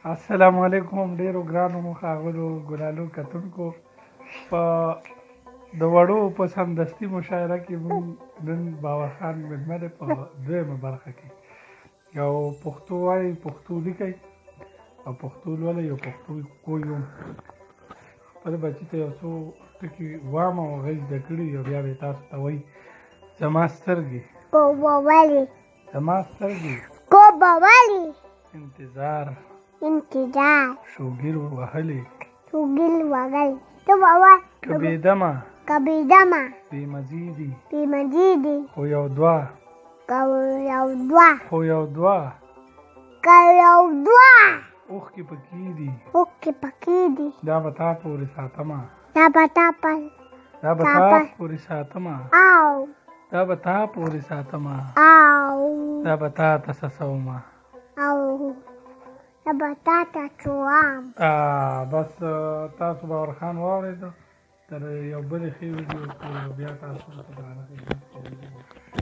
السلام علیکم ډیرو ګرانو ښاغلو ګلالو کتونکو په د وړو په سمدستي مشاعره کې موږ نن باور خان مېلمه دی په دویمه برخه کې یو پښتو وایي پښتو لیکئ او پښتو لولئ او پښتو کوی هم خپل بچي ته یو څو ټکي وایم او هغه یې زده کړي او بیا به یې تاسو ته وایي زما سترګې زما سترګې انتظار شوګیر وهلې که بېدمه بې مزې دي خو یو دوه اوښکې پکې دي دا به تا پورې ساتمه دا به تا ته څڅومه بس تاسو باور خان واورېدو تر یو بلې ښې ویډیو پورې بیا تاسو ته درانه خدمت کوو